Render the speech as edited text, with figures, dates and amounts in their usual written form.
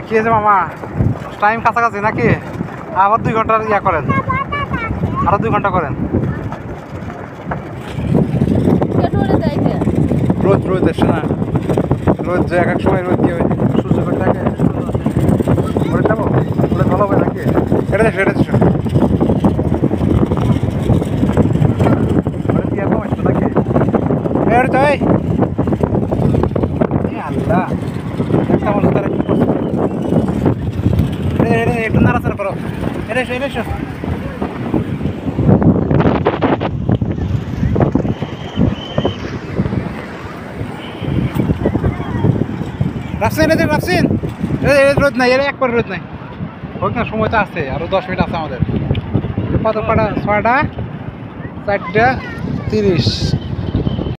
কি আছে মামা, টাইম কাছাকাছি নাকি? আবার 2 ঘন্টার ইয়া করেন, আরো 2 ঘন্টা করেন। রোদ রোদ এসছে না, রোদ যে এক এক সময় রোদ দিয়ে সূর্য করে থাকে। ওরে যাবো, ওরে ভালো হবে নাকি? এটা দেখো, এটা দেখো, ওরে দিয়ে কম একটু নাকি? ওরে তো এই আল্লাহ, একটা মানুষ তারা কি করছে? একটু নাড়াচাড়া করো। এটা এসো, এটা এসো। রাফসিন, এদের রাফসিন, রোদ নাই, এর একবার রোদ নাই। হোক না, সময় তো আছে, আরো 10 মিনিট আছে আমাদের। কত কটা? 6টা 4টা 30।